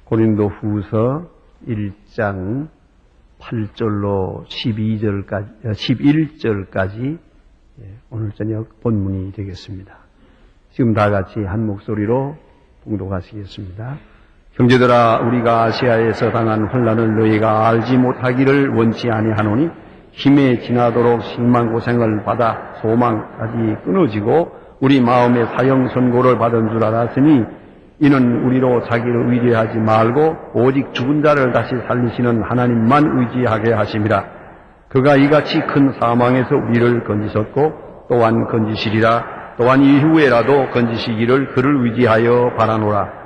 고린도후서 1장 8절로 11절까지 오늘 저녁 본문이 되겠습니다. 지금 다 같이 한 목소리로 봉독하시겠습니다. 형제들아, 우리가 아시아에서 당한 환난을 너희가 알지 못하기를 원치 아니하노니 힘에 지나도록 식망고생을 받아 소망까지 끊어지고 우리 마음의 사형 선고를 받은 줄 알았으니 이는 우리로 자기를 의지하지 말고 오직 죽은 자를 다시 살리시는 하나님만 의지하게 하심이라. 그가 이같이 큰 사망에서 우리를 건지셨고 또한 건지시리라. 또한 이후에라도 건지시기를 그를 의지하여 바라노라.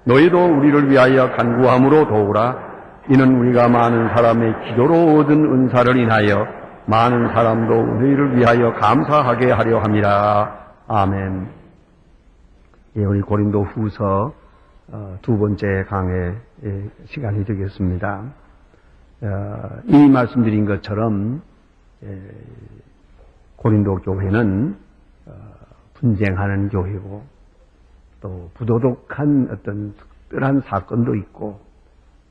너희도 우리를 위하여 간구함으로 도우라. 이는 우리가 많은 사람의 기도로 얻은 은사를 인하여 많은 사람도 너희를 위하여 감사하게 하려 함이라. 아멘. 예, 우리 고린도후서 두 번째 강의 시간이 되겠습니다. 이미 말씀드린 것처럼 고린도 교회는 분쟁하는 교회고 또 부도덕한 어떤 특별한 사건도 있고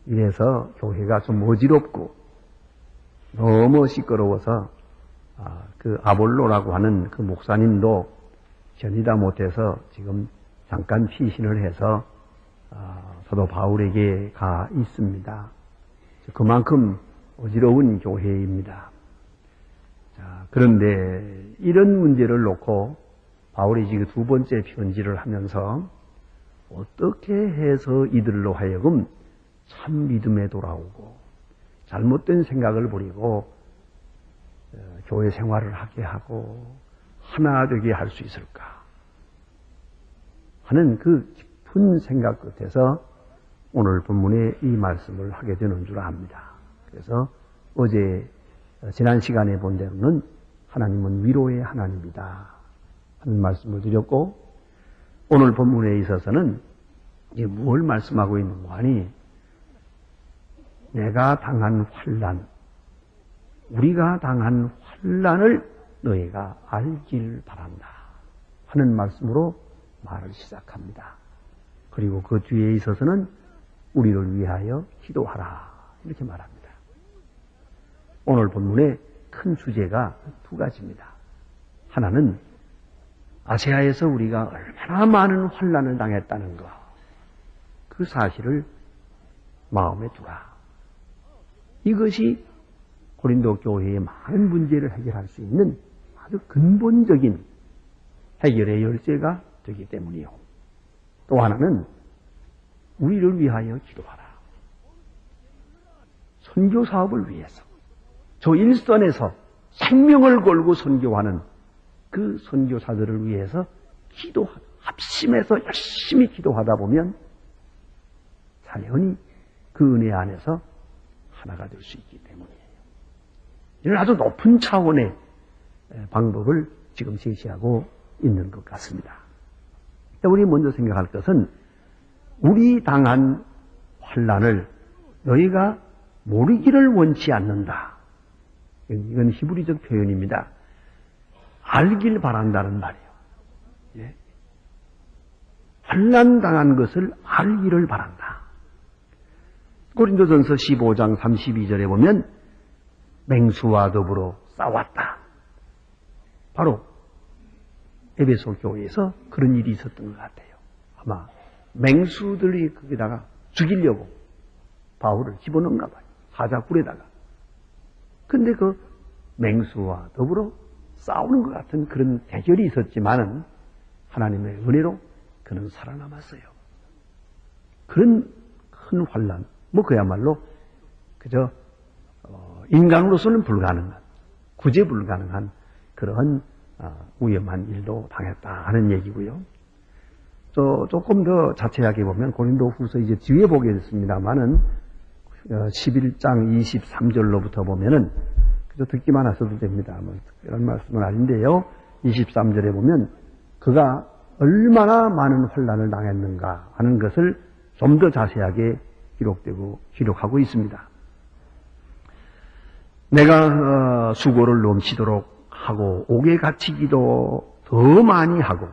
이래서 교회가 좀 어지럽고 너무 시끄러워서 그 아볼로라고 하는 그 목사님도 견디다 못해서 지금 잠깐 피신을 해서 사도 바울에게 가 있습니다. 그만큼 어지러운 교회입니다. 자, 그런데 이런 문제를 놓고 바울이 지금 두 번째 편지를 하면서 어떻게 해서 이들로 하여금 참 믿음에 돌아오고 잘못된 생각을 버리고 교회 생활을 하게 하고 하나 되게 할 수 있을까 하는 그 깊은 생각 끝에서 오늘 본문에 이 말씀을 하게 되는 줄 압니다. 그래서 어제 지난 시간에 본 대로는 하나님은 위로의 하나님이다 하는 말씀을 드렸고 오늘 본문에 있어서는 이게 뭘 말씀하고 있는가 하니 내가 당한 환난, 우리가 당한 환난을 너희가 알길 바란다 하는 말씀으로 말을 시작합니다. 그리고 그 뒤에 있어서는 우리를 위하여 기도하라 이렇게 말합니다. 오늘 본문의 큰 주제가 두 가지입니다. 하나는 아시아에서 우리가 얼마나 많은 환난을 당했다는 것, 그 사실을 마음에 두라. 이것이 고린도 교회의 많은 문제를 해결할 수 있는 아주 근본적인 해결의 열쇠가 되기 때문이요. 또 하나는 우리를 위하여 기도하라. 선교 사업을 위해서 저 일선에서 생명을 걸고 선교하는 그 선교사들을 위해서 합심해서 열심히 기도하다 보면 자연히 그 은혜 안에서 하나가 될 수 있기 때문이에요. 이런 아주 높은 차원의 방법을 지금 제시하고 있는 것 같습니다. 우리 먼저 생각할 것은 우리 당한 환난을 너희가 모르기를 원치 않는다. 이건 히브리적 표현입니다. 알길 바란다는 말이에요. 예? 환난 당한 것을 알기를 바란다. 고린도전서 15장 32절에 보면 맹수와 더불어 싸웠다. 바로 에베소 교회에서 그런 일이 있었던 것 같아요. 아마 맹수들이 거기다가 죽이려고 바울을 집어넣는가 봐요. 사자굴에다가. 근데 그 맹수와 더불어 싸우는 것 같은 그런 대결이 있었지만은 하나님의 은혜로 그는 살아남았어요. 그런 큰 환난, 그야말로 그저 인간으로서는 불가능한, 구제 불가능한 그러한 위험한 일도 당했다 하는 얘기고요. 조금 더 자세하게 보면 고린도후서 이제 뒤에 보게 됐습니다만은 11장 23절로부터 보면은 그저 듣기만 하셔도 됩니다. 특별한 말씀은 아닌데요. 23절에 보면 그가 얼마나 많은 환난을 당했는가 하는 것을 좀 더 자세하게 기록하고 있습니다. 내가 수고를 넘치도록 하고 옥에 갇히기도 더 많이 하고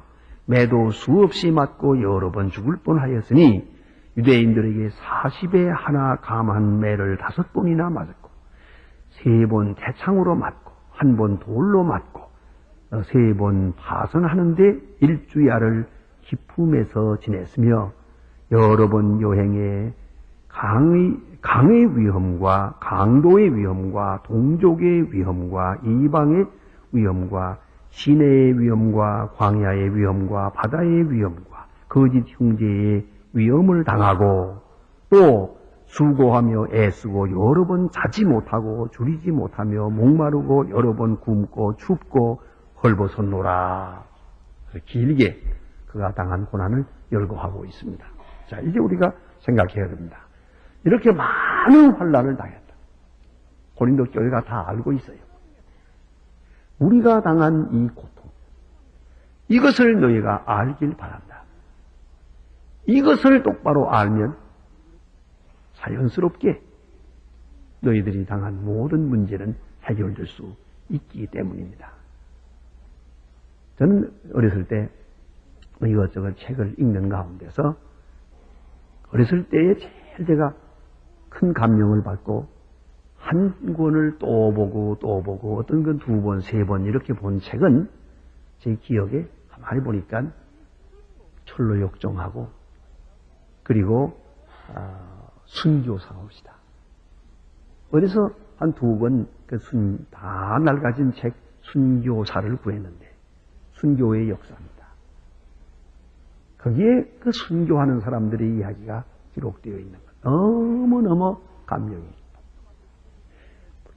매도 수없이 맞고 여러 번 죽을 뻔하였으니 유대인들에게 40에 하나 감한 매를 5번이나 맞았고 3번 태창으로 맞고 1번 돌로 맞고 3번 파선하는데 일주야를 기품에서 지냈으며 여러 번 여행에 강의 위험과 강도의 위험과 동족의 위험과 이방의 위험과 시내의 위험과 광야의 위험과 바다의 위험과 거짓 형제의 위험을 당하고 또 수고하며 애쓰고 여러 번 자지 못하고 줄이지 못하며 목마르고 여러 번 굶고 춥고 헐벗었노라. 길게 그가 당한 고난을 열거하고 있습니다. 자, 이제 우리가 생각해야 됩니다. 이렇게 많은 환난을 당했다. 고린도 교회가 다 알고 있어요. 우리가 당한 이 고통, 이것을 너희가 알길 바란다. 이것을 똑바로 알면 자연스럽게 너희들이 당한 모든 문제는 해결될 수 있기 때문입니다. 저는 어렸을 때 이것저것 책을 읽는 가운데서 어렸을 때에 제일 제가 큰 감명을 받고 한 권을 또 보고 또 보고 어떤 건 2번, 3번 이렇게 본 책은 제 기억에 가만히 보니까 철로역정하고 그리고 순교사옵시다. 어디서 한 2권 다 낡아진 책 순교사를 구했는데 순교의 역사입니다. 거기에 그 순교하는 사람들의 이야기가 기록되어 있는 것. 너무너무 감명이 깊어.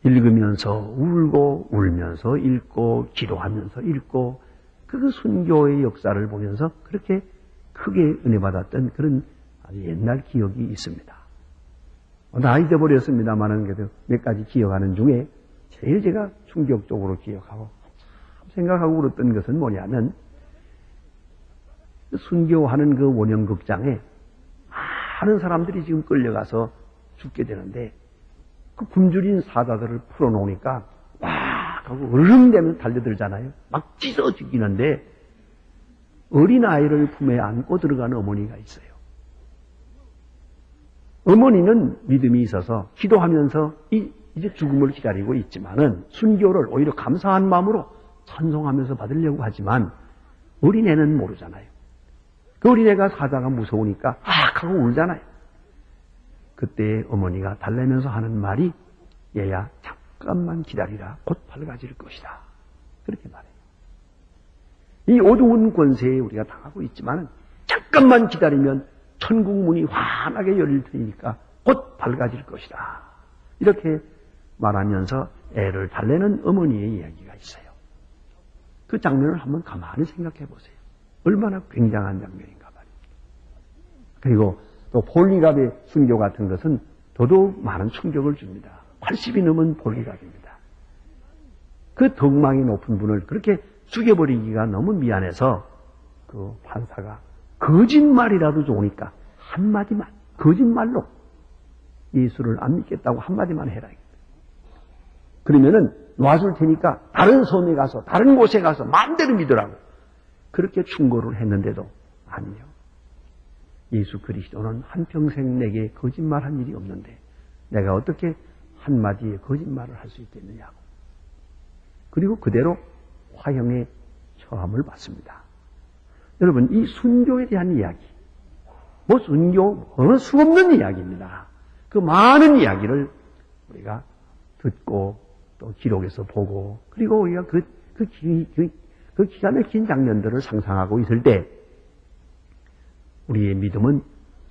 읽으면서 울고 울면서 읽고 기도하면서 읽고 그 순교의 역사를 보면서 그렇게 크게 은혜 받았던 그런 아주 옛날 기억이 있습니다. 다 잊어버렸습니다만은 그래도 몇 가지 기억하는 중에 제일 제가 충격적으로 기억하고 생각하고 울었던 것은 뭐냐면 순교하는 그 원형극장에 많은 사람들이 지금 끌려가서 죽게 되는데 그 굶주린 사자들을 풀어놓으니까 와 하고 으르렁대면 달려들잖아요. 막 찢어 죽이는데 어린아이를 품에 안고 들어가는 어머니가 있어요. 어머니는 믿음이 있어서 기도하면서 이제 죽음을 기다리고 있지만은 순교를 오히려 감사한 마음으로 찬송하면서 받으려고 하지만 어린애는 모르잖아요. 그 어린애가 사자가 무서우니까 하고 울잖아요. 그때 어머니가 달래면서 하는 말이 얘야 잠깐만 기다리라 곧 밝아질 것이다. 그렇게 말해요. 이 어두운 권세에 우리가 당하고 있지만 잠깐만 기다리면 천국 문이 환하게 열릴 테니까 곧 밝아질 것이다. 이렇게 말하면서 애를 달래는 어머니의 이야기가 있어요. 그 장면을 한번 가만히 생각해 보세요. 얼마나 굉장한 장면인가 말입니다. 그리고 또 폴리갑의 순교 같은 것은 더더욱 많은 충격을 줍니다. 80이 넘은 폴리갑입니다. 그 덕망이 높은 분을 그렇게 죽여버리기가 너무 미안해서 그 판사가 거짓말이라도 좋으니까 한마디만 거짓말로 예수를 안 믿겠다고 한마디만 해라. 그러면은 놔줄 테니까 다른 섬에 가서 다른 곳에 가서 마음대로 믿으라고 그렇게 충고를 했는데도 아니요. 예수 그리스도는 한평생 내게 거짓말한 일이 없는데 내가 어떻게 한마디에 거짓말을 할 수 있겠느냐고. 그리고 그대로 화형에 처함을 받습니다. 여러분 이 순교에 대한 이야기 순교 어느 수 없는 이야기입니다. 그 많은 이야기를 우리가 듣고 또 기록에서 보고 그리고 우리가 그 기가 막힌 장면들을 상상하고 있을 때 우리의 믿음은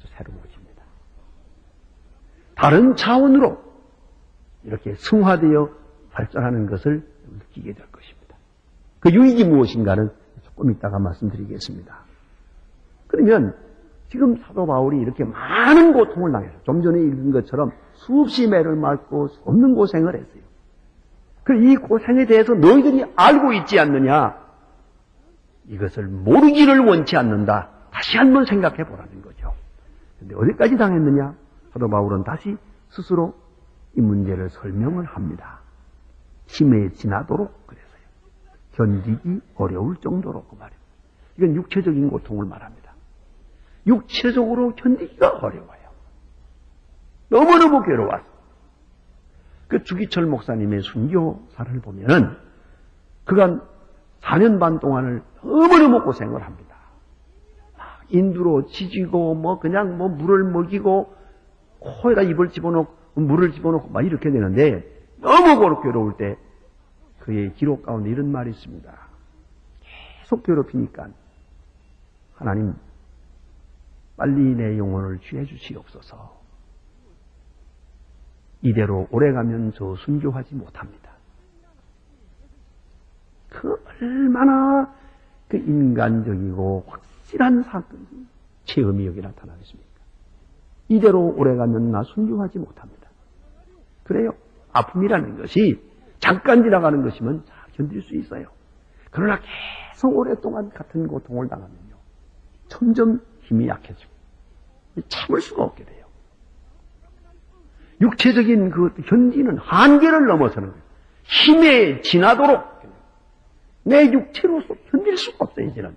새로워집니다. 다른 차원으로 이렇게 승화되어 발전하는 것을 느끼게 될 것입니다. 그 유익이 무엇인가는 조금 이따가 말씀드리겠습니다. 그러면 지금 사도 바울이 이렇게 많은 고통을 당해서 좀 전에 읽은 것처럼 수없이 매를 맞고 없는 고생을 했어요. 이 고생에 대해서 너희들이 알고 있지 않느냐? 이것을 모르기를 원치 않는다. 다시 한번 생각해 보라는 거죠. 그런데 어디까지 당했느냐? 사도 바울은 다시 스스로 이 문제를 설명을 합니다. 힘에 지나도록 그래서요. 견디기 어려울 정도로 그 말이에요. 이건 육체적인 고통을 말합니다. 육체적으로 견디기가 어려워요. 너무너무 괴로워서. 그 주기철 목사님의 순교사를 보면은 그간 4년 반 동안을 너무너무 고생을 합니다. 인두로 지지고 그냥 물을 먹이고 코에다 입을 집어넣고 물을 집어넣고 막 이렇게 되는데 너무 괴로울 때 그의 기록 가운데 이런 말이 있습니다. 계속 괴롭히니까 하나님 빨리 내 영혼을 취해 주시옵소서. 이대로 오래가면 저 순교하지 못합니다. 그 얼마나 그 인간적이고 확실한 체험이 여기 나타나겠습니까? 이대로 오래가면 나 순교하지 못합니다. 그래요. 아픔이라는 것이 잠깐 지나가는 것이면 잘 견딜 수 있어요. 그러나 계속 오랫동안 같은 고통을 당하면요, 점점 힘이 약해지고 참을 수가 없게 돼요. 육체적인 그 견디는 한계를 넘어서는 거예요. 힘에 지나도록 내 육체로서 견딜 수가 없어요. 이제는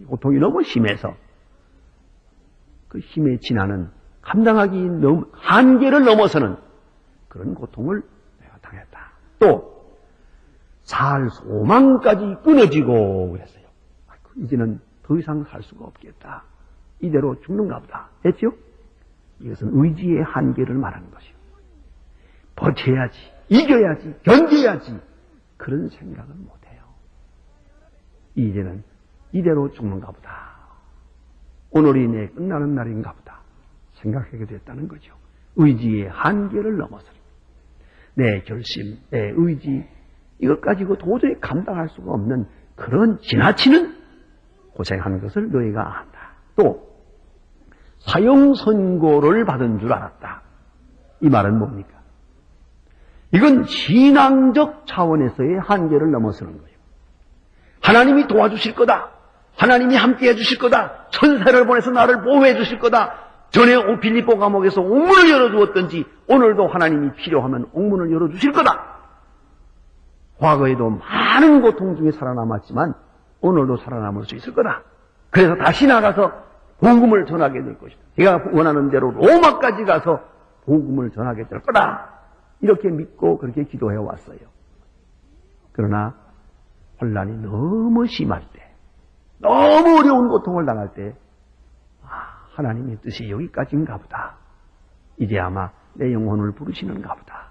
고통이 너무 심해서 그 힘에 지나는 감당하기 한계를 넘어서는 그런 고통을 내가 당했다. 또 살 소망까지 끊어지고 그랬어요. 이제는 더 이상 살 수가 없겠다. 이대로 죽는가 보다 했죠? 이것은 의지의 한계를 말하는 것이요. 버텨야지, 이겨야지, 견뎌야지 그런 생각은 못해요. 이제는 이대로 죽는가 보다. 오늘이 내 끝나는 날인가 보다 생각하게 됐다는 거죠. 의지의 한계를 넘어서 내 결심, 내 의지 이것 가지고 도저히 감당할 수가 없는 그런 지나치는 고생한 것을 너희가 안다. 또 사형 선고를 받은 줄 알았다. 이 말은 뭡니까? 이건 신앙적 차원에서의 한계를 넘어서는 거예요. 하나님이 도와주실 거다. 하나님이 함께 해주실 거다. 천사를 보내서 나를 보호해 주실 거다. 전에 빌립보 감옥에서 옥문을 열어주었던지 오늘도 하나님이 필요하면 옥문을 열어주실 거다. 과거에도 많은 고통 중에 살아남았지만 오늘도 살아남을 수 있을 거다. 그래서 다시 나가서 복음을 전하게 될 것이다. 제가 원하는 대로 로마까지 가서 복음을 전하게 될 거다. 이렇게 믿고 그렇게 기도해 왔어요. 그러나 혼란이 너무 심할 때, 너무 어려운 고통을 당할 때 하나님의 뜻이 여기까지인가 보다. 이제 아마 내 영혼을 부르시는가 보다.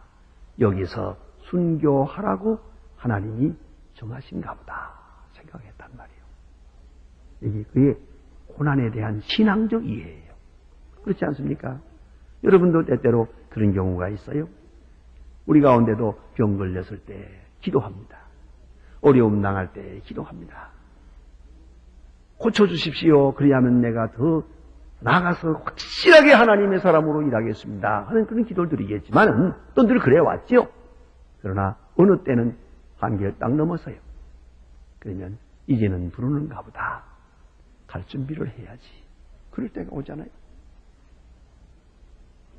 여기서 순교하라고 하나님이 정하신가 보다 생각했단 말이에요. 이게 그의 고난에 대한 신앙적 이해예요. 그렇지 않습니까? 여러분도 때때로 그런 경우가 있어요. 우리 가운데도 병 걸렸을 때 기도합니다. 어려움 당할 때 기도합니다. 고쳐주십시오. 그리하면 내가 더 나가서 확실하게 하나님의 사람으로 일하겠습니다 하는 그런 기도를 드리겠지만은 또 늘 그래왔죠. 그러나 어느 때는 한계를 딱 넘어서요. 그러면 이제는 부르는가 보다. 갈 준비를 해야지. 그럴 때가 오잖아요.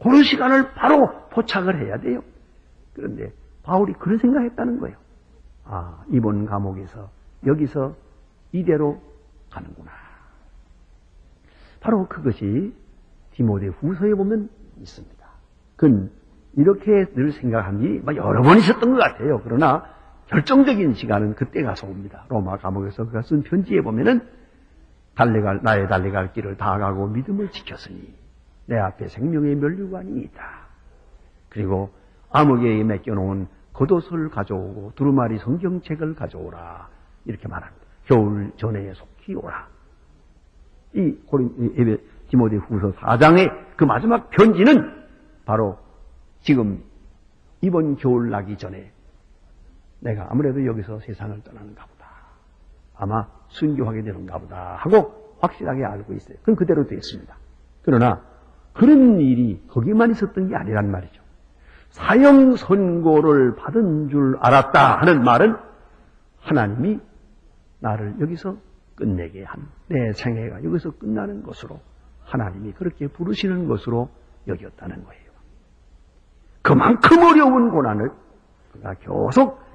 그런 시간을 바로 포착을 해야 돼요. 그런데 바울이 그런 생각했다는 거예요. 이번 감옥에서 여기서 이대로 가는구나. 바로 그것이 디모데 후서에 보면 있습니다. 그건 이렇게 늘 생각한 일이 여러 번 있었던 것 같아요. 그러나 결정적인 시간은 그때 가서 옵니다. 로마 감옥에서 그가 쓴 편지에 보면은 나의 달려갈 길을 다 가고 믿음을 지켰으니 내 앞에 생명의 면류관이 있다. 그리고 암흑에 맡겨놓은 겉옷을 가져오고 두루마리 성경책을 가져오라. 이렇게 말합니다. 겨울 전에 속히 오라. 이 디모데 후서 4장의 그 마지막 편지는 바로 지금 이번 겨울 나기 전에 내가 아무래도 여기서 세상을 떠나는가 보다. 아마 순교하게 되는가 보다 하고 확실하게 알고 있어요. 그건 그대로 됐습니다. 그러나 그런 일이 거기만 있었던 게 아니란 말이죠. 사형 선고를 받은 줄 알았다 하는 말은 하나님이 나를 여기서 끝내게 한 내 생애가 여기서 끝나는 것으로 하나님이 그렇게 부르시는 것으로 여겼다는 거예요. 그만큼 어려운 고난을 그가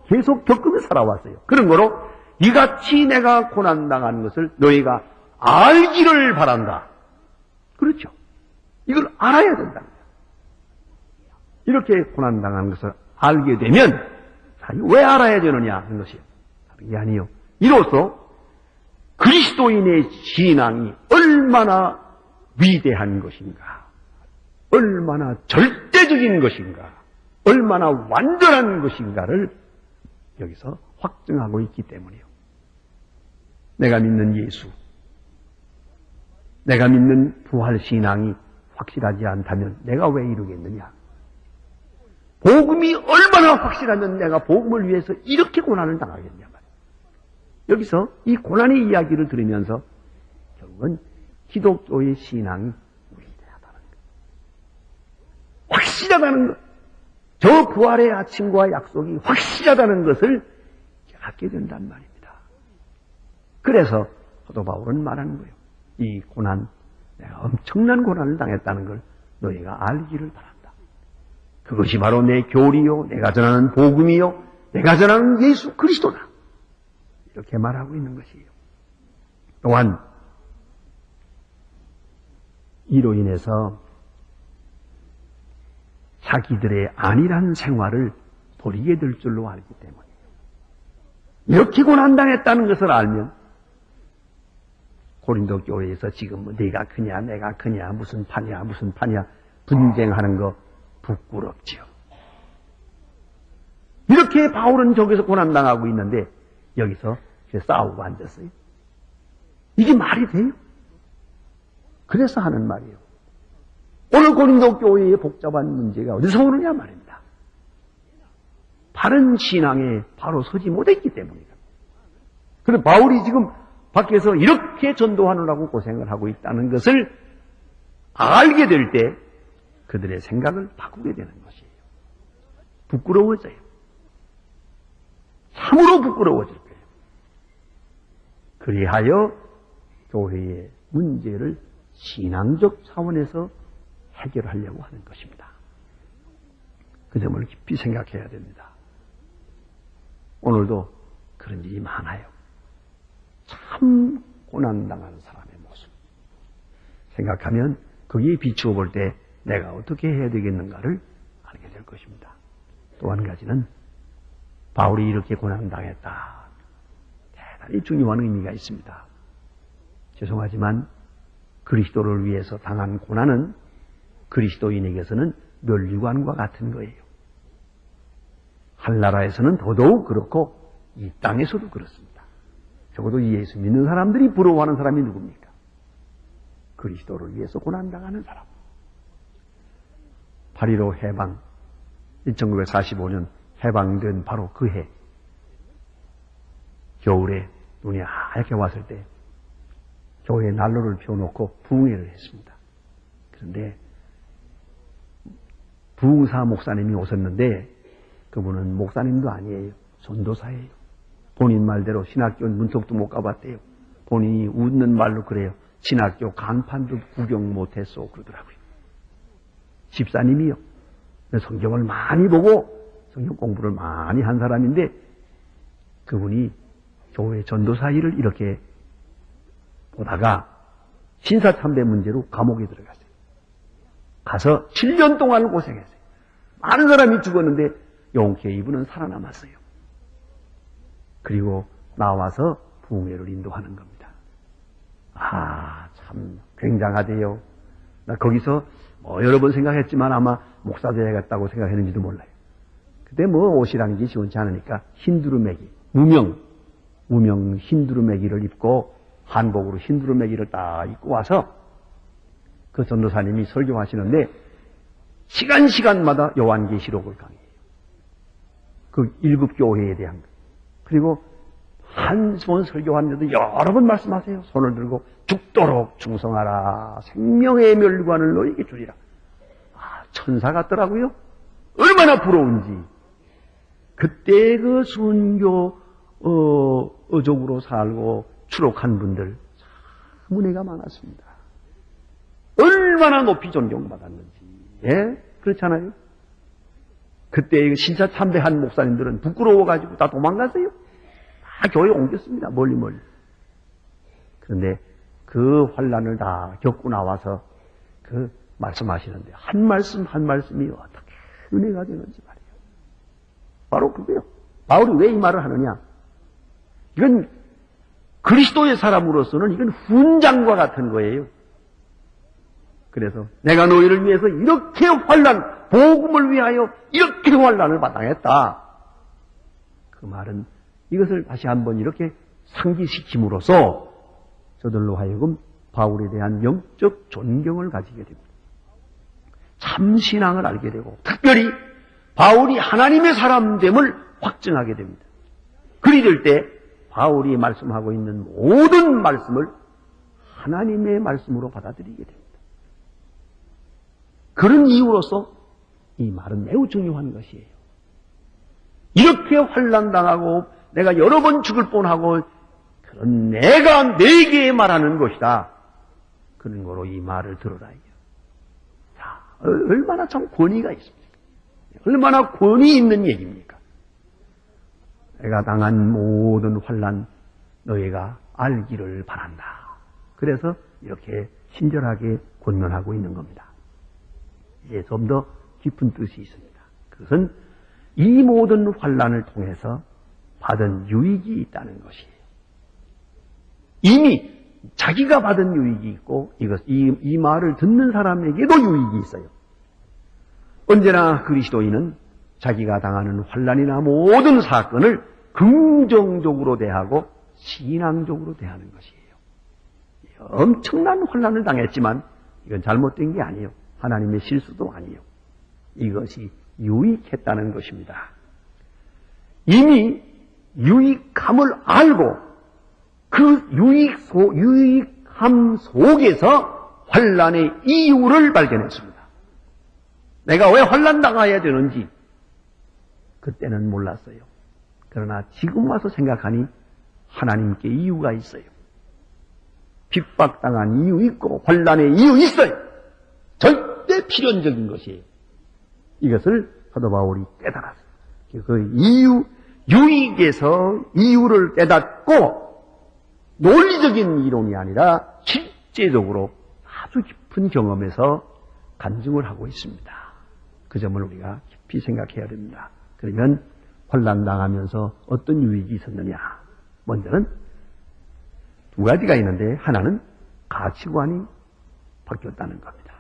계속 겪으며 살아왔어요. 그런 거로 이같이 내가 고난당한 것을 너희가 알기를 바란다. 그렇죠. 이걸 알아야 된다. 이렇게 고난당하는 것을 알게 되면 왜 알아야 되느냐 하는 것이요. 이게 아니요. 이로써 그리스도인의 신앙이 얼마나 위대한 것인가, 얼마나 절대적인 것인가, 얼마나 완전한 것인가를 여기서 확증하고 있기 때문이요. 내가 믿는 예수, 내가 믿는 부활 신앙이 확실하지 않다면 내가 왜 이루겠느냐? 복음이 얼마나 확실하면 내가 복음을 위해서 이렇게 고난을 당하겠냐 말이에요. 여기서 이 고난의 이야기를 들으면서 결국은 기독교의 신앙이 위대하다는 것, 확실하다는 것, 저 부활의 아침과 약속이 확실하다는 것을 갖게 된단 말입니다. 그래서 사도 바울은 말하는 거예요. 이 고난, 내가 엄청난 고난을 당했다는 걸 너희가 알기를 바란다. 그것이 바로 내 교리요, 내가 전하는 복음이요, 내가 전하는 예수 그리스도다. 이렇게 말하고 있는 것이에요. 또한 이로 인해서 자기들의 안일한 생활을 버리게 될 줄로 알기 때문이에요. 이렇게 고난당했다는 것을 알면 고린도 교회에서 지금 네가 크냐 내가 크냐 무슨 판이야 분쟁하는 거 부끄럽지요. 이렇게 바울은 저기서 고난당하고 있는데 여기서 싸우고 앉았어요. 이게 말이 돼요? 그래서 하는 말이에요. 오늘 고린도 교회의 복잡한 문제가 어디서 오느냐 말입니다. 바른 신앙에 바로 서지 못했기 때문이다. 그런데 바울이 지금 밖에서 이렇게 전도하느라고 고생을 하고 있다는 것을 알게 될 때 그들의 생각을 바꾸게 되는 것이에요. 부끄러워져요. 참으로 부끄러워질 거예요. 그리하여 교회의 문제를 신앙적 차원에서 해결하려고 하는 것입니다. 그 점을 깊이 생각해야 됩니다. 오늘도 그런 일이 많아요. 참 고난당하는 사람의 모습 생각하면 거기에 비추어 볼 때 내가 어떻게 해야 되겠는가를 알게 될 것입니다. 또 한 가지는 바울이 이렇게 고난당했다. 대단히 중요한 의미가 있습니다. 죄송하지만 그리스도를 위해서 당한 고난은 그리스도인에게서는 멸류관과 같은 거예요. 한나라에서는 더더욱 그렇고 이 땅에서도 그렇습니다. 적어도 예수 믿는 사람들이 부러워하는 사람이 누굽니까? 그리스도를 위해서 고난당하는 사람. 8.15 해방, 1945년 해방된 바로 그 해, 겨울에 눈이 하얗게 왔을 때 교회에 난로를 피워놓고 부흥회를 했습니다. 그런데 부흥사 목사님이 오셨는데 그분은 목사님도 아니에요. 전도사예요. 본인 말대로 신학교 문턱도 못 가봤대요. 본인이 웃는 말로 그래요. 신학교 간판도 구경 못했어 그러더라고요. 집사님이요. 성경을 많이 보고 성경 공부를 많이 한 사람인데 그분이 교회 전도사 일을 이렇게 보다가 신사참배 문제로 감옥에 들어갔어요. 가서 7년 동안 고생했어요. 많은 사람이 죽었는데 용케 이분은 살아남았어요. 그리고 나와서 부흥회를 인도하는 겁니다. 아, 참 굉장하대요. 나 거기서 여러 번 생각했지만 아마 목사 돼야겠다고 생각했는지도 몰라요. 그때 옷이라는 게 시원치 않으니까 흰두루매기, 무명 흰두루매기를 입고 한복으로 흰두루매기를 딱 입고 와서 그 전도사님이 설교하시는데 시간마다 요한계시록을 강의해요. 그 일곱 교회에 대한 거. 그리고 한 번 설교하는데도 여러 번 말씀하세요. 손을 들고 죽도록 충성하라. 생명의 멸류관을 너에게 주리라. 아, 천사 같더라고요. 얼마나 부러운지. 그때 그 순교 어족으로 살고 추록한 분들 참 은혜가 많았습니다. 얼마나 높이 존경받았는지. 예? 그렇잖아요. 그때 신사 참배한 목사님들은 부끄러워가지고 다 도망갔어요. 다 교회 옮겼습니다. 멀리. 그런데 그 환란을 다 겪고 나와서 그래서 말씀하시는데 한 말씀 한 말씀이 어떻게 은혜가 되는지 말이에요. 바로 그거예요. 바울이 왜 이 말을 하느냐? 이건 그리스도의 사람으로서는 이건 훈장과 같은 거예요. 그래서 내가 너희를 위해서 이렇게 환난, 복음을 위하여 이렇게 환난을 마땅했다. 그 말은 이것을 다시 한번 이렇게 상기시킴으로써 저들로 하여금 바울에 대한 영적 존경을 가지게 됩니다. 참 신앙을 알게 되고 특별히 바울이 하나님의 사람됨을 확증하게 됩니다. 그리 될 때 바울이 말씀하고 있는 모든 말씀을 하나님의 말씀으로 받아들이게 됩니다. 그런 이유로서 이 말은 매우 중요한 것이에요. 이렇게 환난당하고 내가 여러 번 죽을 뻔하고 그런 내가 내게 말하는 것이다. 그런 거로 이 말을 들어라. 자, 얼마나 참 권위가 있습니까? 얼마나 권위 있는 얘기입니까? 내가 당한 모든 환난 너희가 알기를 바란다. 그래서 이렇게 친절하게 권면하고 있는 겁니다. 이제 좀 더 깊은 뜻이 있습니다. 그것은 이 모든 환난을 통해서 받은 유익이 있다는 것이에요. 이미 자기가 받은 유익이 있고 이 말을 듣는 사람에게도 유익이 있어요. 언제나 그리스도인은 자기가 당하는 환난이나 모든 사건을 긍정적으로 대하고 신앙적으로 대하는 것이에요. 엄청난 환난을 당했지만 이건 잘못된 게 아니에요. 하나님의 실수도 아니에요. 이것이 유익했다는 것입니다. 이미 유익함을 알고 그 유익함 속에서 환난의 이유를 발견했습니다. 내가 왜 환난 당해야 되는지 그때는 몰랐어요. 그러나 지금 와서 생각하니 하나님께 이유가 있어요. 핍박당한 이유 있고 환난의 이유 있어요. 절대 필연적인 것이에요. 이것을 사도 바울이 깨달았어요. 그 유익에서 이유를 깨닫고 논리적인 이론이 아니라 실제적으로 아주 깊은 경험에서 간증을 하고 있습니다. 그 점을 우리가 깊이 생각해야 됩니다. 그러면 환난당하면서 어떤 유익이 있었느냐? 먼저는 두 가지가 있는데 하나는 가치관이 바뀌었다는 겁니다.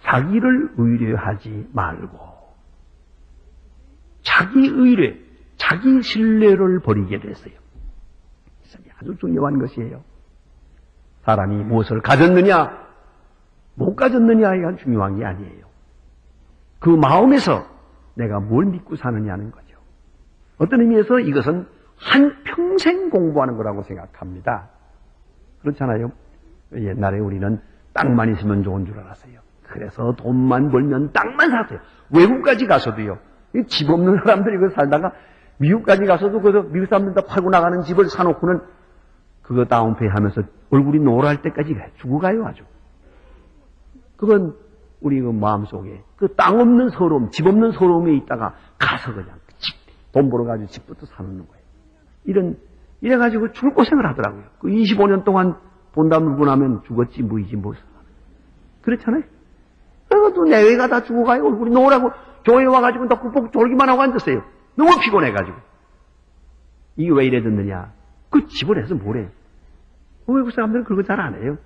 자기를 의뢰하지 말고 자기 의뢰, 자기 신뢰를 버리게 됐어요. 아주 중요한 것이에요. 사람이 무엇을 가졌느냐, 못 가졌느냐가 중요한 게 아니에요. 그 마음에서 내가 뭘 믿고 사느냐는 거죠. 어떤 의미에서 이것은 한평생 공부하는 거라고 생각합니다. 그렇잖아요. 옛날에 우리는 땅만 있으면 좋은 줄 알았어요. 그래서 돈만 벌면 땅만 샀어요. 외국까지 가서도요. 집 없는 사람들이 그 살다가 미국까지 가서도 그래서 미국 사람들 다 팔고 나가는 집을 사놓고는 그거 다운페이 하면서 얼굴이 노랄 때까지 죽어가요, 아주. 그건 우리 그 마음속에 그 땅 없는 서러움, 집 없는 서러움에 있다가 가서 그냥 돈 벌어가지고 집부터 사놓는 거예요. 이래가지고 죽을 고생을 하더라고요. 그 25년 동안 돈 다 물고 나면 죽었지, 뭐이지, 뭐. 그렇잖아요? 그래도 내외가 다 죽어가요. 얼굴이 노라고 교회 와가지고 다 꾹꾹 졸기만 하고 앉았어요. 너무 피곤해가지고. 이게 왜 이래 듣느냐? 그 집을 해서 뭐래? 외국 사람들은 그런 거 잘 안 해요.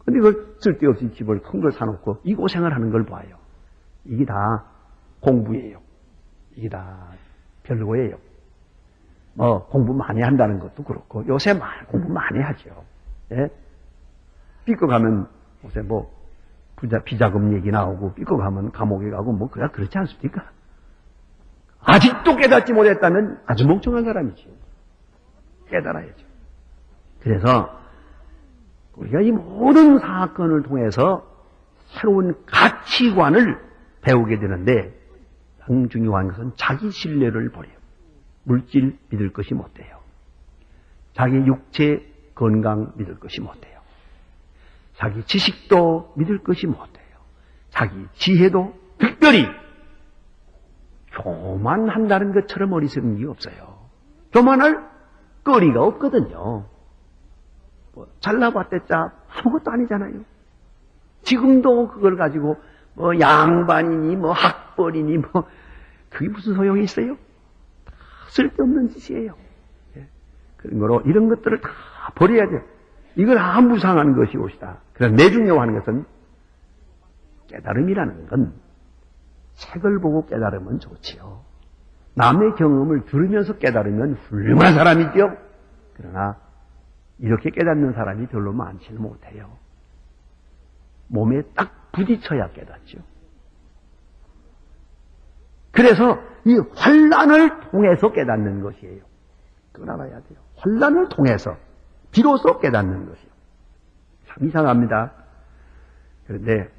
근데 그걸 쓸데없이 집을 큰 걸 사놓고 이 고생을 하는 걸 봐요. 이게 다 공부예요. 이게 다 별거예요. 공부 많이 한다는 것도 그렇고, 요새 공부 많이 하죠. 예? 삐걱하면, 요새 비자금 얘기 나오고, 삐걱하면 감옥에 가고, 그렇지 않습니까? 아직도 깨닫지 못했다면 아주 멍청한 사람이지요. 깨달아야죠. 그래서, 우리가 이 모든 사건을 통해서 새로운 가치관을 배우게 되는데, 가장 중요한 것은 자기 신뢰를 버려요. 물질 믿을 것이 못 돼요. 자기 육체 건강 믿을 것이 못 돼요. 자기 지식도 믿을 것이 못 돼요. 자기 지혜도 특별히 교만한다는 것처럼 어리석은 게 없어요. 교만할 거리가 없거든요. 잘나봤댔자 아무것도 아니잖아요. 지금도 그걸 가지고 뭐 양반이니 뭐 학벌이니 뭐 그게 무슨 소용이 있어요? 다 쓸데없는 짓이에요. 예. 그런 거로 이런 것들을 다 버려야 돼요. 이걸 다 무상한 것이 옷이다. 그래서 내중요한 것은 깨달음이라는 건 책을 보고 깨달으면 좋지요. 남의 경험을 들으면서 깨달으면 훌륭한 사람이죠. 그러나 이렇게 깨닫는 사람이 별로 많지는 못해요. 몸에 딱 부딪혀야 깨닫죠. 그래서 이 환난을 통해서 깨닫는 것이에요. 그걸 알아야 돼요. 환난을 통해서 비로소 깨닫는 것이요. 참 이상합니다. 그런데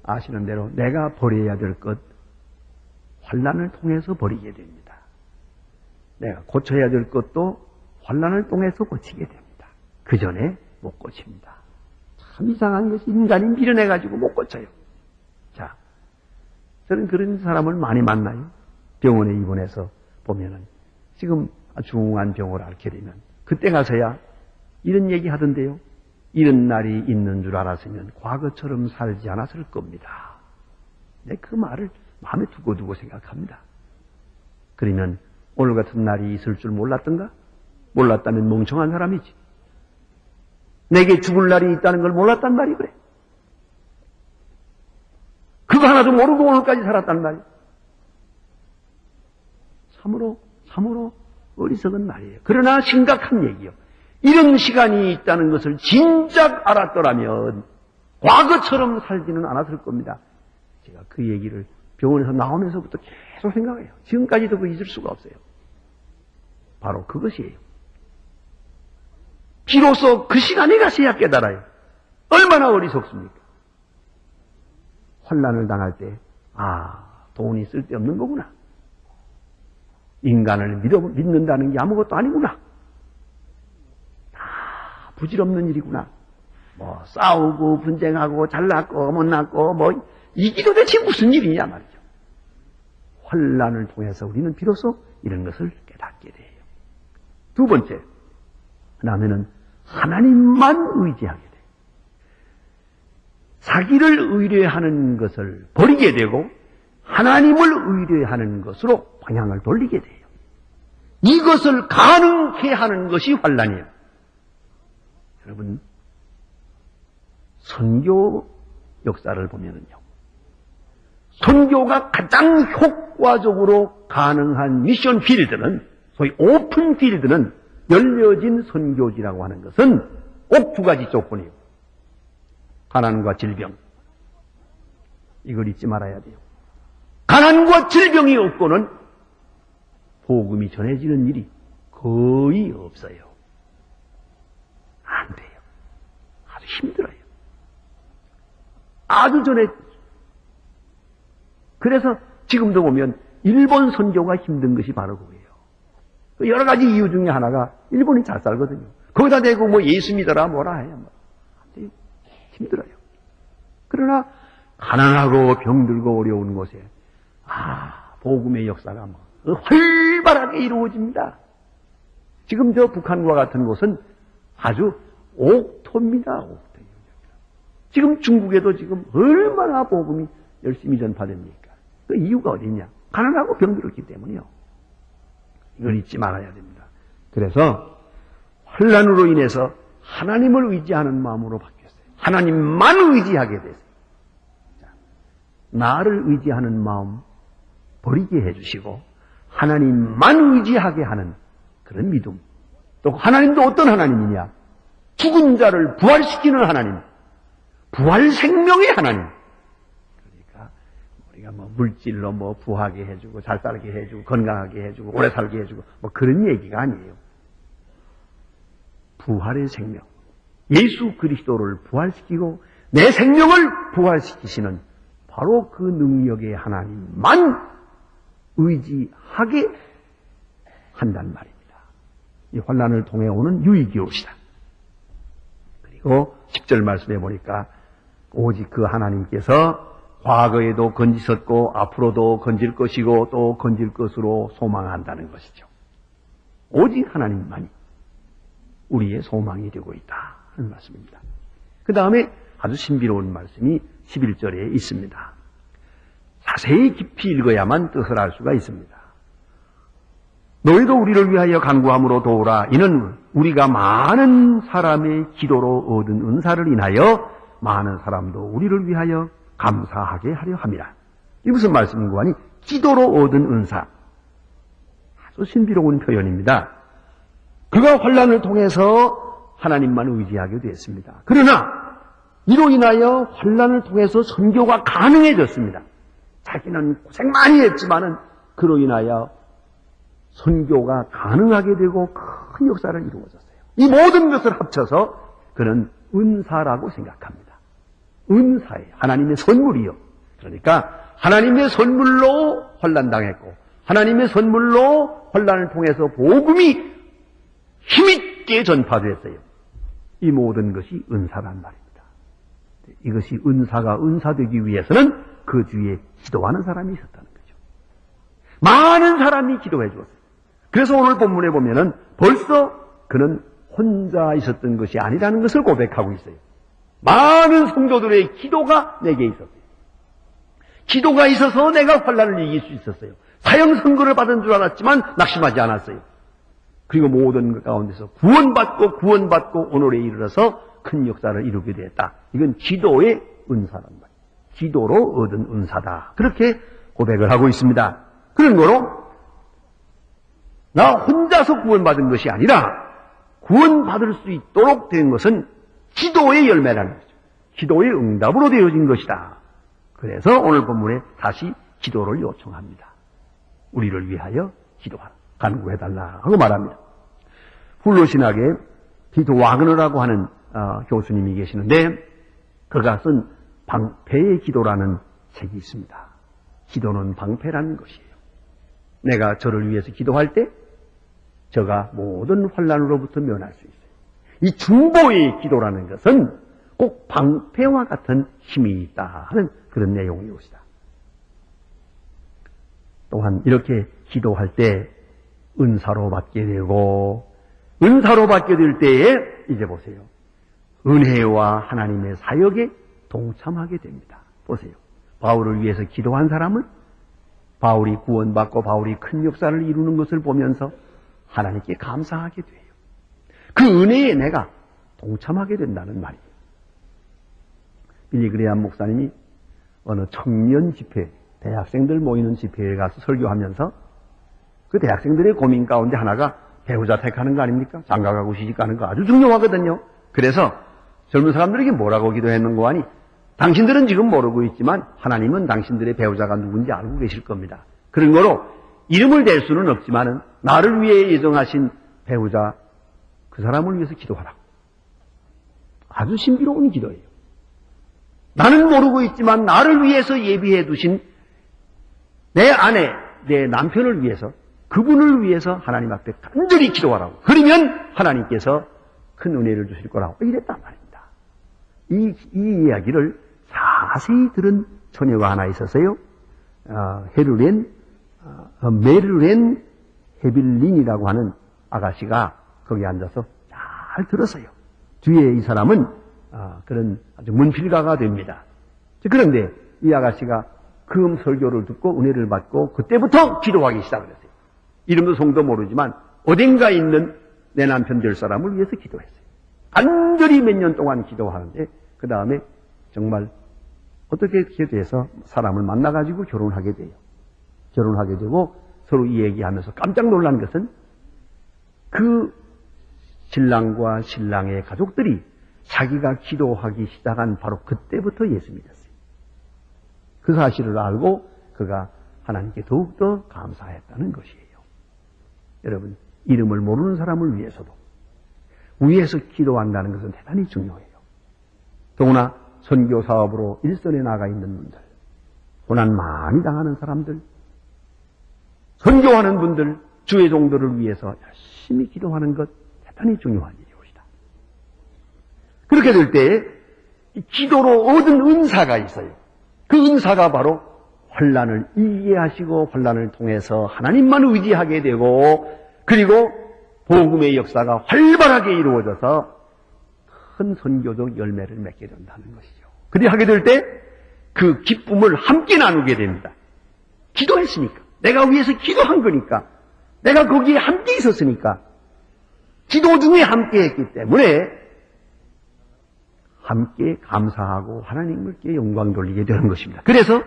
아시는 대로 내가 버려야 될 것 환난을 통해서 버리게 됩니다. 내가 고쳐야 될 것도 환난을 통해서 고치게 됩니다. 그 전에 못 고칩니다. 참 이상한 것이 인간이 밀어내가지고 못 고쳐요. 자, 저는 그런 사람을 많이 만나요. 병원에 입원해서 보면은 지금 중한 병을 앓게 되면 그때 가서야 이런 얘기 하던데요. 이런 날이 있는 줄 알았으면 과거처럼 살지 않았을 겁니다. 네, 그 말을 마음에 두고 생각합니다. 그러면 오늘 같은 날이 있을 줄 몰랐던가? 몰랐다면 멍청한 사람이지. 내게 죽을 날이 있다는 걸 몰랐단 말이 그래. 그거 하나도 모르고 오늘까지 살았단 말이야. 참으로 어리석은 말이에요. 그러나 심각한 얘기요. 이런 시간이 있다는 것을 진작 알았더라면 과거처럼 살지는 않았을 겁니다. 제가 그 얘기를 병원에서 나오면서부터 계속 생각해요. 지금까지도 그 잊을 수가 없어요. 바로 그것이에요. 비로소 그 시간에 가서야 깨달아요. 얼마나 어리석습니까? 환난을 당할 때 돈이 쓸데없는 거구나. 인간을 믿는다는 게 아무것도 아니구나. 다 부질없는 일이구나. 뭐 싸우고 분쟁하고 잘났고 못났고 뭐 이게 도대체 무슨 일이냐 말이죠. 환난을 통해서 우리는 비로소 이런 것을 깨닫게 돼요. 두 번째, 그다음에는 하나님만 의지하게 돼요. 자기를 의뢰하는 것을 버리게 되고 하나님을 의뢰하는 것으로 방향을 돌리게 돼요. 이것을 가능케 하는 것이 환난이에요. 여러분, 선교 역사를 보면은요, 선교가 가장 효과적으로 가능한 미션 필드는, 소위 오픈 필드는 열려진 선교지라고 하는 것은 꼭 두 가지 조건이에요. 가난과 질병. 이걸 잊지 말아야 돼요. 가난과 질병이 없고는 복음이 전해지는 일이 거의 없어요. 안 돼요. 아주 힘들어요. 아주 전에. 그래서 지금도 보면 일본 선교가 힘든 것이 바로 그거예요. 여러 가지 이유 중에 하나가 일본이 잘 살거든요. 거기다 대고 뭐 예수 믿어라 뭐라 해요. 힘들어요. 그러나 가난하고 병들고 어려운 곳에 복음의 역사가 활발하게 이루어집니다. 지금 저 북한과 같은 곳은 아주 옥토입니다. 옥토. 지금 중국에도 지금 얼마나 복음이 열심히 전파됩니까? 그 이유가 어디냐? 가난하고 병들었기 때문이요. 이걸 잊지 말아야 됩니다. 그래서 환난으로 인해서 하나님을 의지하는 마음으로 바뀌었어요. 하나님만 의지하게 됐어요. 자, 나를 의지하는 마음 버리게 해주시고 하나님만 의지하게 하는 그런 믿음. 또 하나님도 어떤 하나님이냐? 죽은 자를 부활시키는 하나님. 부활 생명의 하나님. 그러니까 우리가 뭐 물질로 뭐 부하게 해주고 잘 살게 해주고 건강하게 해주고 오래 살게 해주고 뭐 그런 얘기가 아니에요. 부활의 생명. 예수 그리스도를 부활시키고 내 생명을 부활시키시는 바로 그 능력의 하나님만 의지하게 한단 말입니다. 이 환난을 통해 오는 유익이 옵시다. 그리고 10절 말씀해 보니까 오직 그 하나님께서 과거에도 건지셨고 앞으로도 건질 것이고 또 건질 것으로 소망한다는 것이죠. 오직 하나님만이 우리의 소망이 되고 있다 하는 말씀입니다. 그 다음에 아주 신비로운 말씀이 11절에 있습니다. 자세히 깊이 읽어야만 뜻을 알 수가 있습니다. 너희도 우리를 위하여 간구함으로 도우라. 이는 우리가 많은 사람의 기도로 얻은 은사를 인하여 많은 사람도 우리를 위하여 감사하게 하려 함이라. 이 무슨 말씀인고 하니 기도로 얻은 은사. 아주 신비로운 표현입니다. 그가 환난을 통해서 하나님만 의지하게 되었습니다. 그러나 이로 인하여 환난을 통해서 선교가 가능해졌습니다. 자기는 고생 많이 했지만은 그로 인하여 선교가 가능하게 되고 큰 역사를 이루어졌어요. 이 모든 것을 합쳐서 그는 은사라고 생각합니다. 은사예요. 하나님의 선물이요. 그러니까 하나님의 선물로 환난당했고 하나님의 선물로 환난을 통해서 복음이 힘있게 전파됐어요. 이 모든 것이 은사란 말입니다. 이것이 은사가 은사되기 위해서는 그 주위에 기도하는 사람이 있었다는 거죠. 많은 사람이 기도해 주었어요. 그래서 오늘 본문에 보면은 벌써 그는 혼자 있었던 것이 아니라는 것을 고백하고 있어요. 많은 성도들의 기도가 내게 있었어요. 기도가 있어서 내가 환난을 이길 수 있었어요. 사형 선고를 받은 줄 알았지만 낙심하지 않았어요. 그리고 모든 것 가운데서 구원받고 오늘에 이르러서 큰 역사를 이루게 되었다. 이건 기도의 은사란 말이에요. 기도로 얻은 은사다. 그렇게 고백을 하고 있습니다. 그런 거로 나 혼자서 구원받은 것이 아니라 구원받을 수 있도록 된 것은 기도의 열매라는 거죠. 기도의 응답으로 되어진 것이다. 그래서 오늘 본문에 다시 기도를 요청합니다. 우리를 위하여 기도하라. 간구해달라 하고 말합니다. 훌로신학에 디토 와그너라고 하는 교수님이 계시는데 그가 쓴 방패의 기도라는 책이 있습니다. 기도는 방패라는 것이에요. 내가 저를 위해서 기도할 때 저가 모든 환난으로부터 면할 수 있어요. 이 중보의 기도라는 것은 꼭 방패와 같은 힘이 있다 하는 그런 내용이 것이다. 또한 이렇게 기도할 때 은사로 받게 되고 은사로 받게 될 때에 이제 보세요. 은혜와 하나님의 사역에 동참하게 됩니다. 보세요. 바울을 위해서 기도한 사람은 바울이 구원받고 바울이 큰 역사를 이루는 것을 보면서 하나님께 감사하게 돼요. 그 은혜에 내가 동참하게 된다는 말이에요. 빌리 그레이엄 목사님이 어느 청년 집회, 대학생들 모이는 집회에 가서 설교하면서 그 대학생들의 고민 가운데 하나가 배우자 택하는 거 아닙니까? 장가가고 시집가는 거 아주 중요하거든요. 그래서 젊은 사람들에게 뭐라고 기도했는고 하니 당신들은 지금 모르고 있지만 하나님은 당신들의 배우자가 누군지 알고 계실 겁니다. 그런 거로 이름을 댈 수는 없지만 나를 위해 예정하신 배우자 그 사람을 위해서 기도하라고. 아주 신비로운 기도예요. 나는 모르고 있지만 나를 위해서 예비해 두신 내 아내, 내 남편을 위해서 그분을 위해서 하나님 앞에 간절히 기도하라고. 그러면 하나님께서 큰 은혜를 주실 거라고 이랬단 말입니다. 이 이야기를 자세히 들은 처녀가 하나 있었어요. 메르렌 헤빌린이라고 하는 아가씨가 거기 앉아서 잘 들었어요. 뒤에 이 사람은 그런 아주 문필가가 됩니다. 그런데 이 아가씨가 그 설교를 듣고 은혜를 받고 그때부터 기도하기 시작을 했어요. 이름도 성도 모르지만 어딘가 있는 내 남편 될 사람을 위해서 기도했어요. 간절히 몇 년 동안 기도하는데 그 다음에 정말 어떻게 돼서 사람을 만나가지고 결혼하게 돼요. 결혼하게 되고 서로 이 얘기하면서 깜짝 놀란 것은 그 신랑과 신랑의 가족들이 자기가 기도하기 시작한 바로 그때부터 예수 믿었어요. 그 사실을 알고 그가 하나님께 더욱더 감사했다는 것이에요. 여러분, 이름을 모르는 사람을 위해서도 위에서 기도한다는 것은 대단히 중요해요. 더구나 선교 사업으로 일선에 나가 있는 분들, 고난 많이 당하는 사람들, 선교하는 분들, 주의 종들을 위해서 열심히 기도하는 것 대단히 중요한 일이옵니다. 그렇게 될 때 기도로 얻은 은사가 있어요. 그 은사가 바로 환난을 이기게 하시고 환난을 통해서 하나님만 의지하게 되고 그리고 복음의 역사가 활발하게 이루어져서 큰 선교적 열매를 맺게 된다는 것이죠. 그리하게 될 때 그 기쁨을 함께 나누게 됩니다. 기도했으니까. 내가 위해서 기도한 거니까. 내가 거기에 함께 있었으니까. 기도 중에 함께 했기 때문에 함께 감사하고 하나님께 영광 돌리게 되는 것입니다. 그래서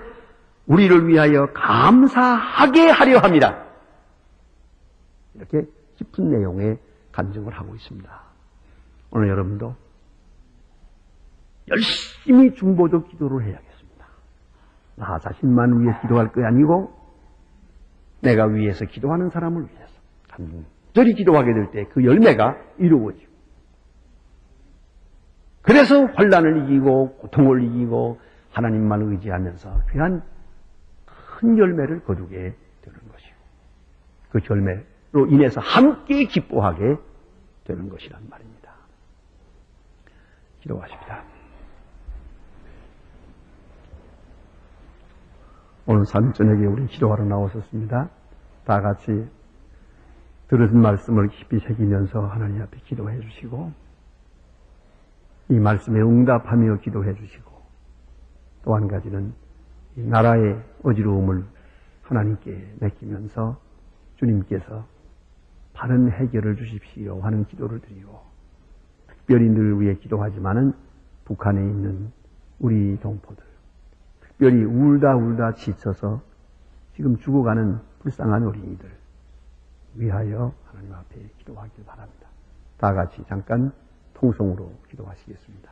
우리를 위하여 감사하게 하려 합니다. 이렇게 깊은 내용의 간증을 하고 있습니다. 오늘 여러분도 열심히 중보적 기도를 해야겠습니다. 나 자신만 위해 기도할 게 아니고 내가 위해서 기도하는 사람을 위해서 간절히 기도하게 될 때 그 열매가 이루어지고, 그래서 환난을 이기고 고통을 이기고 하나님만 의지하면서 귀한 큰 열매를 거두게 되는 것이고, 그 열매로 인해서 함께 기뻐하게 되는 것이란 말입니다. 기도하십니다. 오늘 저녁에 우리 기도하러 나오셨습니다. 다 같이 들으신 말씀을 깊이 새기면서 하나님 앞에 기도해 주시고, 이 말씀에 응답하며 기도해 주시고, 또 한 가지는 이 나라의 어지러움을 하나님께 맡기면서 주님께서 바른 해결을 주십시오 하는 기도를 드리고, 특별히 늘 위해 기도하지만은 북한에 있는 우리 동포들, 특별히 울다 지쳐서 지금 죽어가는 불쌍한 어린이들 위하여 하나님 앞에 기도하길 바랍니다. 다 같이 잠깐 통성으로 기도하시겠습니다.